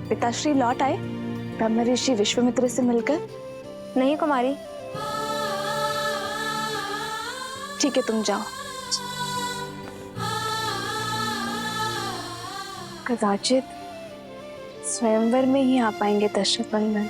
पिताश्री लौट आए ब्रह्म ऋषि विश्वामित्र से मिलकर? नहीं कुमारी। ठीक है, तुम जाओ। कदाचित स्वयंवर में ही आ पाएंगे दशरथ नंदन।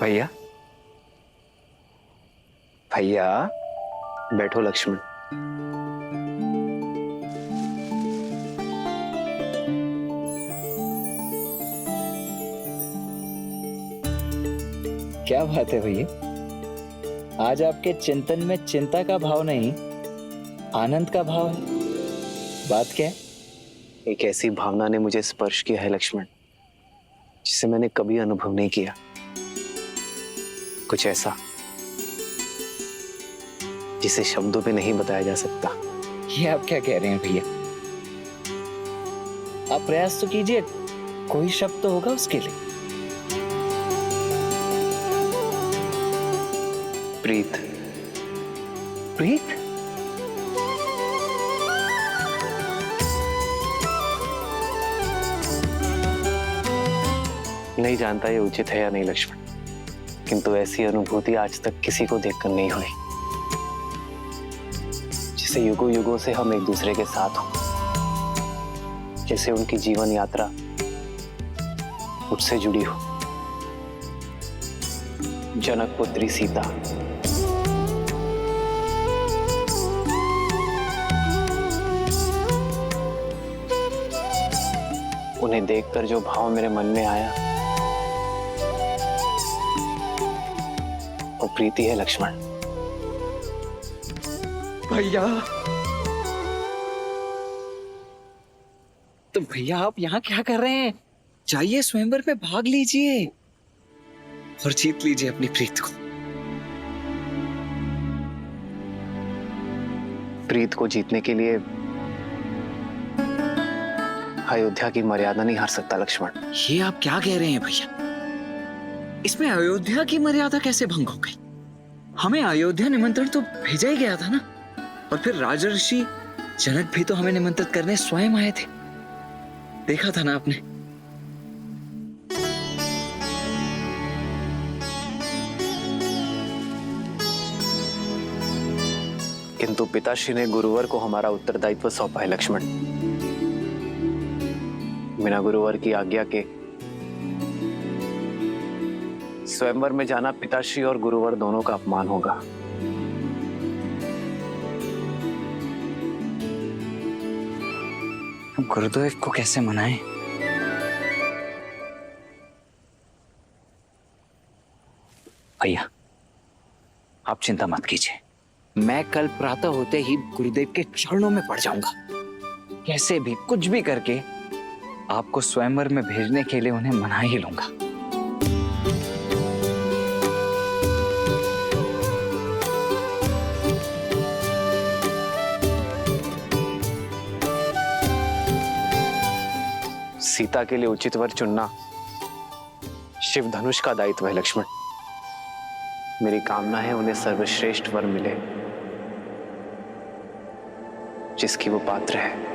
भैया, भैया बैठो लक्ष्मण। क्या बात है भैया, आज आपके चिंतन में चिंता का भाव नहीं, आनंद का भाव है। बात क्या है? एक ऐसी भावना ने मुझे स्पर्श किया है लक्ष्मण, जिसे मैंने कभी अनुभव नहीं किया। कुछ ऐसा जिसे शब्दों पे नहीं बताया जा सकता। ये आप क्या कह रहे हैं भैया? आप प्रयास तो कीजिए, कोई शब्द तो होगा उसके लिए। प्रीत। प्रीत? नहीं जानता ये उचित है या नहीं लक्ष्मण, किंतु ऐसी अनुभूति आज तक किसी को देखकर नहीं हुई, जिसे युगों युगों से हम एक दूसरे के साथ हों, जैसे उनकी जीवन यात्रा मुझसे जुड़ी हो। जनक पुत्री सीता, उन्हें देखकर जो भाव मेरे मन में आया वो प्रीति है लक्ष्मण। भैया, तो भैया आप यहाँ क्या कर रहे हैं? जाइए स्वयंवर में भाग लीजिए और जीत लीजिए अपनी प्रीत को। प्रीत को जीतने के लिए अयोध्या की मर्यादा नहीं हार सकता लक्ष्मण। ये आप क्या कह रहे हैं भैया? इसमें अयोध्या की मर्यादा कैसे भंग हो गई? हमें अयोध्या निमंत्रण तो भेजा ही गया था ना, और फिर राजर्षि जनक भी तो हमें निमंत्रित करने स्वयं आए थे, देखा था ना आपने। किंतु पिताश्री ने गुरुवर को हमारा उत्तरदायित्व सौंपा है लक्ष्मण। बिना गुरुवर की आज्ञा के स्वयंवर में जाना पिताश्री और गुरुवर दोनों का अपमान होगा। गुरुदेव को कैसे मनाएं? भैया आप चिंता मत कीजिए, मैं कल प्रातः होते ही गुरुदेव के चरणों में पड़ जाऊंगा। कैसे भी कुछ भी करके आपको स्वयंवर में भेजने के लिए उन्हें मना ही लूंगा। सीता के लिए उचित वर चुनना शिव धनुष का दायित्व है लक्ष्मण। मेरी कामना है उन्हें सर्वश्रेष्ठ वर मिले, जिसकी वो पात्र है।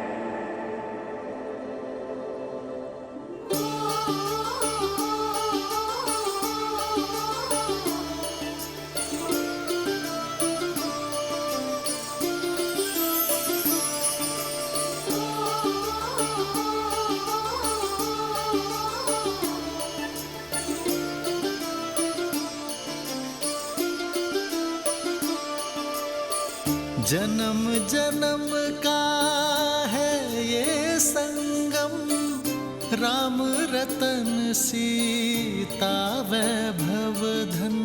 जन्म जन्म का है ये संगम, राम रतन सीता वैभव धन।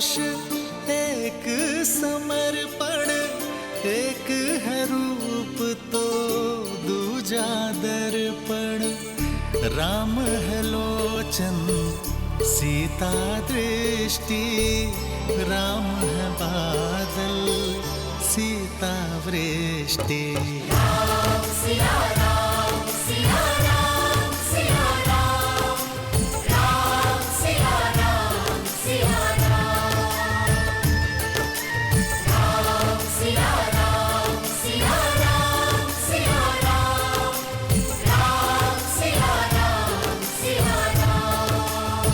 पौरुष, एक समर्पण, एक है रूप तो दूजा दर्पण। राम है लोचन, सीता दृष्टि, राम है बादल, सीता वृष्टि। राम सिया राम, सिया राम, सिया राम, राम सिया राम, सिया राम, राम सिया राम, सिया राम, सिया राम, राम सिया राम, सिया राम।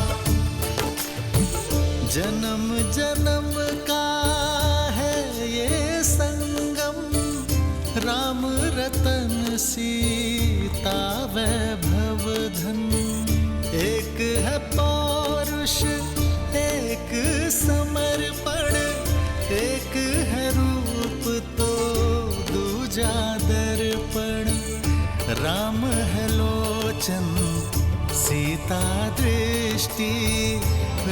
जन्म जन्म का है ये संगम, राम रतन सीता वैभव धन। एक है पौरुष, एक समर्पण, एक है रूप तो दूजा दर्पण। राम है लोचन, सीता दृष्टि,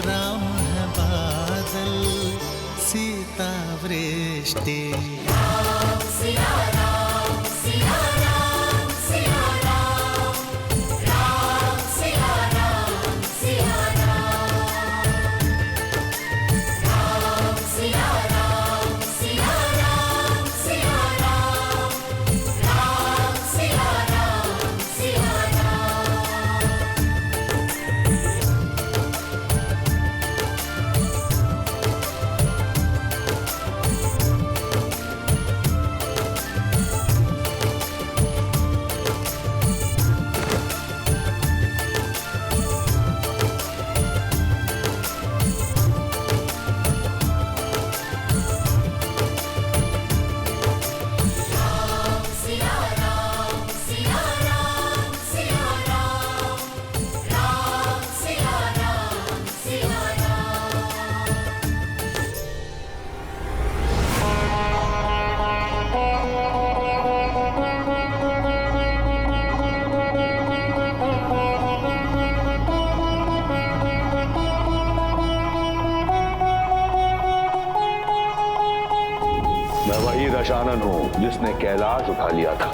राम है बादल, सीता वृष्टि। राम सिया राम, सिया राम, सिया राम, राम सिया राम, सिया राम, राम सिया राम, सिया राम, सिया राम, राम सिया राम, सिया राम। मैं वही दशानन हूं जिसने कैलाश उठा लिया था।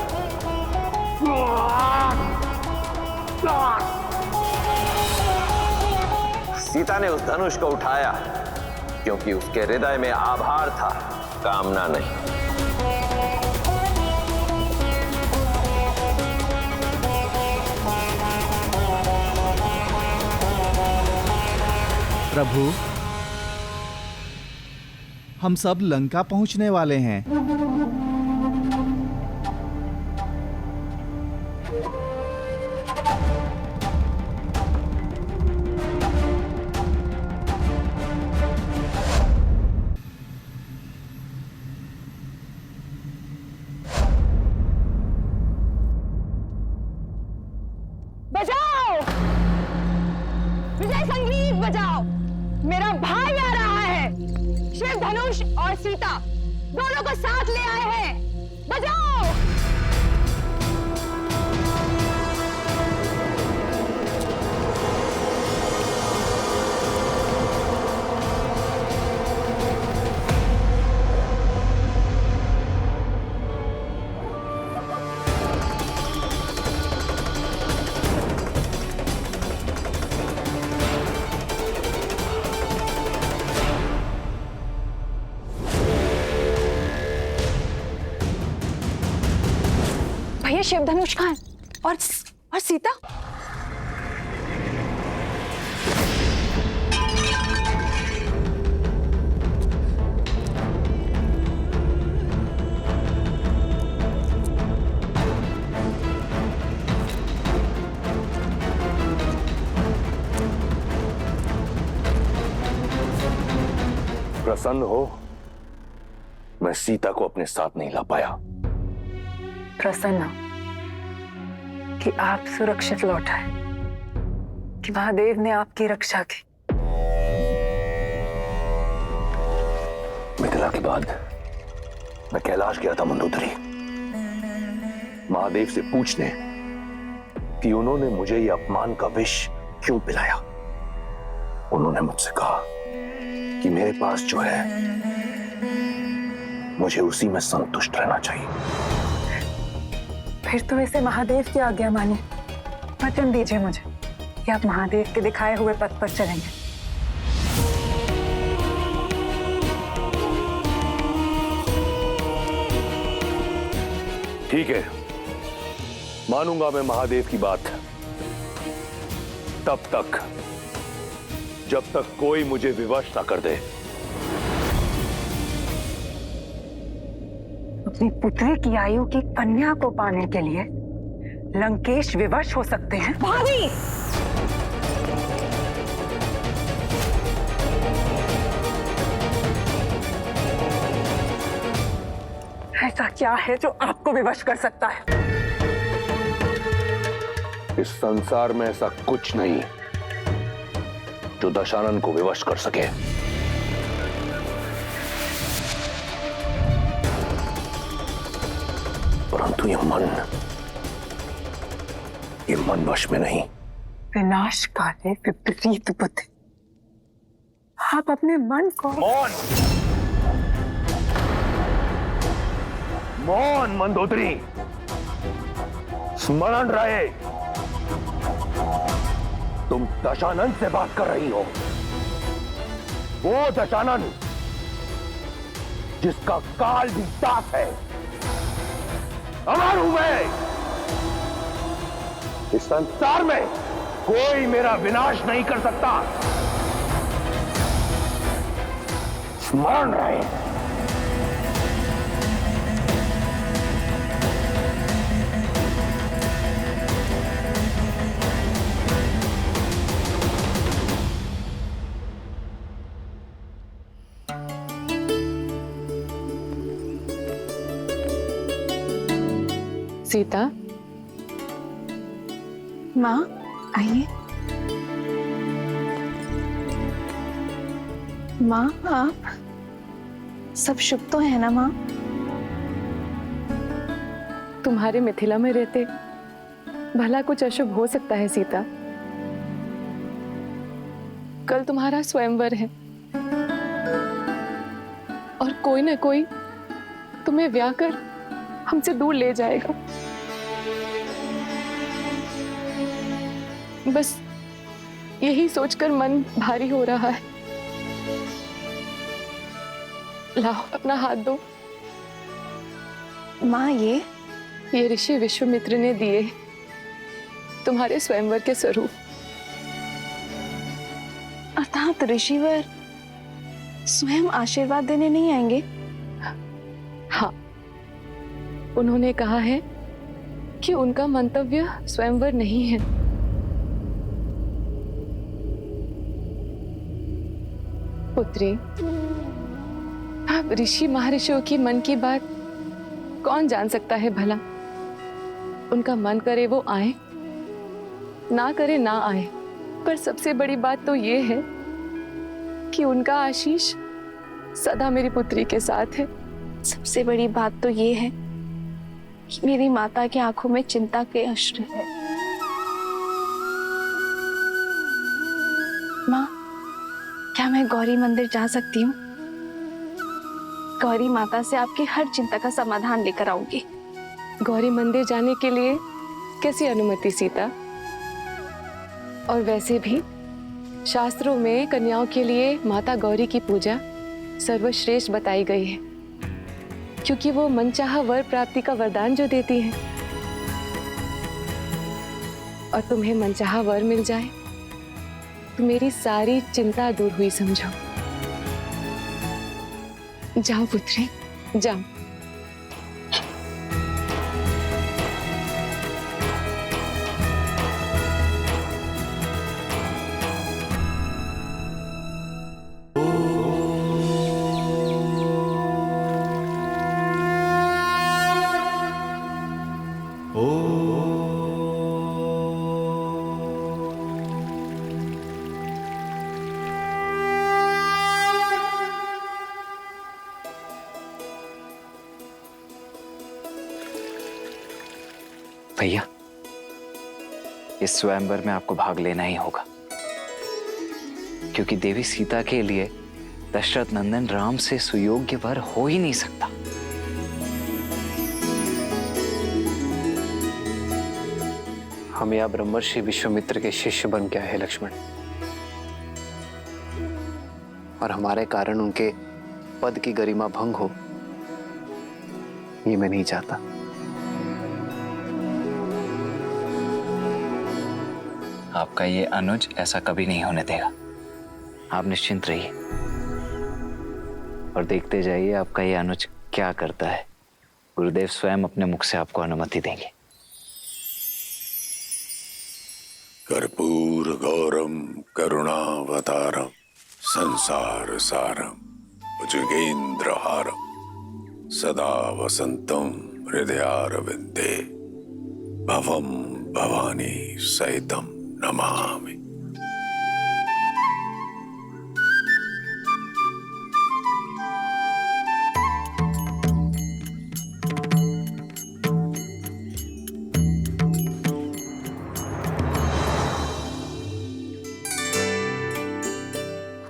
सीता ने उस धनुष को उठाया क्योंकि उसके हृदय में आभार था, कामना नहीं। प्रभु, हम सब लंका पहुंचने वाले हैं। बजाओ, विजय संगीत बजाओ, मेरा भाई आ रहा है। शिव धनुष और सीता दोनों को साथ ले आए हैं, बजाओ। भैया शिव धनुष कहाँ है? और सीता? प्रसन्न हो, मैं सीता को अपने साथ नहीं ला पाया। प्रसन्न कि आप सुरक्षित लौट आए, कि महादेव ने आपकी रक्षा की। मिथिला के बाद मैं कैलाश गया था मंदोदरी, महादेव से पूछने कि उन्होंने मुझे ये अपमान का विष क्यों पिलाया। उन्होंने मुझसे कहा कि क्योंकि मेरे पास जो है मुझे उसी में संतुष्ट रहना चाहिए। फिर तो इसे महादेव की आज्ञा मानिए। वचन दीजिए मुझे कि आप महादेव के दिखाए हुए पथ पर चलेंगे। ठीक है, मानूंगा मैं महादेव की बात, तब तक जब तक कोई मुझे विवश ना कर दे। अपनी पुत्री की आयु की कन्या को पाने के लिए लंकेश विवश हो सकते हैं। भाभी, ऐसा क्या है जो आपको विवश कर सकता है? इस संसार में ऐसा कुछ नहीं जो दशानन को विवश कर सके। परंतु ये मन वश में नहीं। विनाशकारी विपरीत बुद्धि, आप अपने मन को मौन मंदोदरी, स्मरण रहे तुम दशानन से बात कर रही हो। वो दशानन जिसका काल भी दास है। अमर हूं मैं। इस संसार में कोई मेरा विनाश नहीं कर सकता। स्मरण रहे। सीता, माँ आइए। माँ, आप सब शुभ तो है ना माँ? तुम्हारे मिथिला में रहते भला कुछ अशुभ हो सकता है सीता? कल तुम्हारा स्वयंवर है और कोई ना कोई तुम्हें ब्याह कर हमसे दूर ले जाएगा। बस यही सोचकर मन भारी हो रहा है। लाओ अपना हाथ दो। माँ, ये ऋषि विश्वामित्र ने दिए तुम्हारे स्वयंवर के स्वरूप। अर्थात ऋषिवर स्वयं आशीर्वाद देने नहीं आएंगे? हाँ, उन्होंने कहा है कि उनका मंतव्य स्वयंवर नहीं है। पुत्री, अब ऋषि महर्षियों की मन की बात कौन जान सकता है भला? उनका मन करे वो आए, ना करे ना आए, पर सबसे बड़ी बात तो ये है कि उनका आशीष सदा मेरी पुत्री के साथ है। सबसे बड़ी बात तो ये है कि मेरी माता की आंखों में चिंता के अश्रु है। माँ, क्या मैं गौरी मंदिर जा सकती हूँ? गौरी माता से आपकी हर चिंता का समाधान लेकर आऊंगी। गौरी मंदिर जाने के लिए कैसी अनुमति सीता? और वैसे भी शास्त्रों में कन्याओं के लिए माता गौरी की पूजा सर्वश्रेष्ठ बताई गई है, क्योंकि वो मनचाहा वर प्राप्ति का वरदान जो देती हैं। और तुम्हें मनचाहा वर मिल जाए तो मेरी सारी चिंता दूर हुई समझो। जाओ पुत्री, जाओ। भैया, इस स्वयंवर में आपको भाग लेना ही होगा, क्योंकि देवी सीता के लिए दशरथ नंदन राम से सुयोग्य वर हो ही नहीं सकता। हम या ब्रह्मर्षि विश्वामित्र के शिष्य बन के आए लक्ष्मण, और हमारे कारण उनके पद की गरिमा भंग हो, ये मैं नहीं चाहता। आपका ये अनुज ऐसा कभी नहीं होने देगा। आप निश्चिंत रहिए और देखते जाइए आपका ये अनुज क्या करता है। गुरुदेव स्वयं अपने मुख से आपको अनुमति देंगे। कर्पूर गौरम करुणावतारम संसार सारम भुजगेंद्र हारम सदा वसंतम हृदयारविंदे भवम भवानी सहितम नमामि।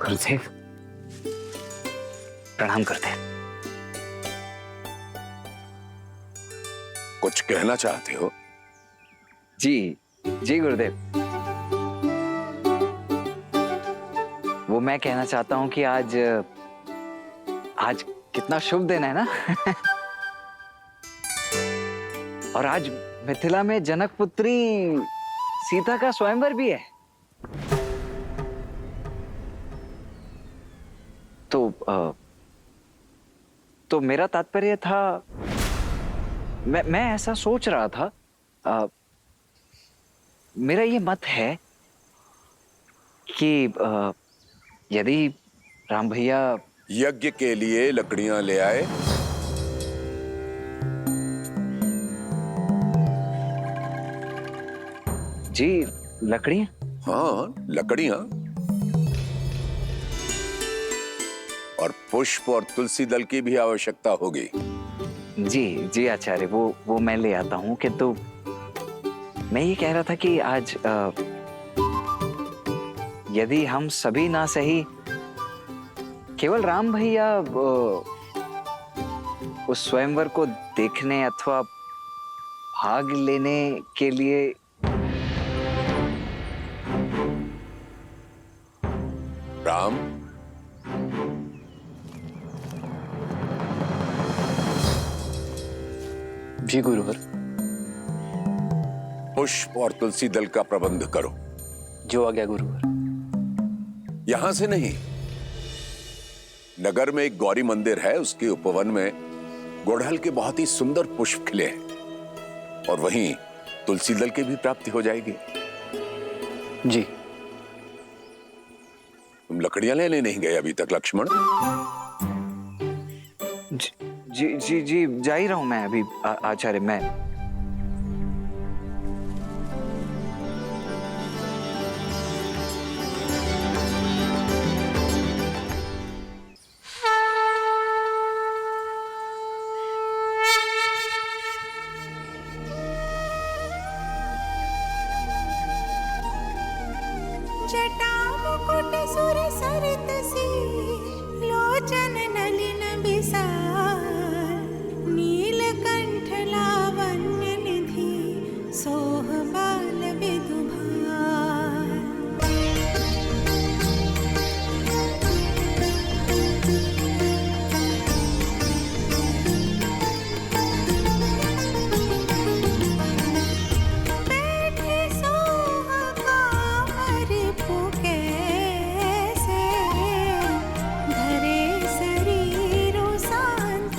गुरुदेव प्रणाम करते हैं। कुछ कहना चाहते हो? जी जी गुरुदेव, वो मैं कहना चाहता हूं कि आज कितना शुभ दिन है ना। और आज मिथिला में जनक पुत्री सीता का स्वयंवर भी है। तो मेरा तात्पर्य था, मैं ऐसा सोच रहा था, मेरा ये मत है कि यदि राम भैया यज्ञ के लिए लकड़ियां ले आए। जी लकड़ियां? हाँ लकड़ियां और पुष्प और तुलसी दल की भी आवश्यकता होगी। जी जी आचार्य, वो मैं ले आता हूँ। किंतु मैं ये कह रहा था कि आज यदि हम सभी ना सही, केवल राम भैया उस स्वयंवर को देखने अथवा भाग लेने के लिए राम, जी गुरुवर। पुष्प और तुलसी दल का प्रबंध करो। जो आ गया गुरुवर। यहां से नहीं, नगर में एक गौरी मंदिर है, उसके उपवन में गुड़हल के बहुत ही सुंदर पुष्प खिले हैं और वहीं तुलसी दल की भी प्राप्ति हो जाएगी। जी। तुम लकड़ियां लेने नहीं गए अभी तक लक्ष्मण? जी जी जी जा ही रहा हूं मैं अभी आचार्य। मैं जटा मुकुट सुर सरित सी लोचन नलिन बिसार नीलकंठ लावण्य निधि सोह बाल विदुभार। बैठे सोह कामर पुकैसे धरे शरीरो शांत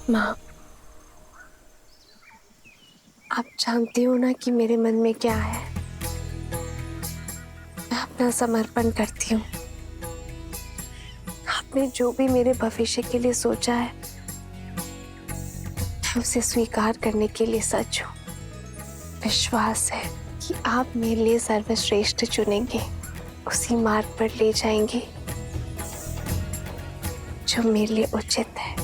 माँ, आप जानती हो ना कि मेरे मन में क्या है। मैं अपना समर्पण करती हूँ। आपने जो भी मेरे भविष्य के लिए सोचा है, मैं उसे स्वीकार करने के लिए सच हूँ। विश्वास है कि आप मेरे लिए सर्वश्रेष्ठ चुनेंगे, उसी मार्ग पर ले जाएंगे जो मेरे लिए उचित है।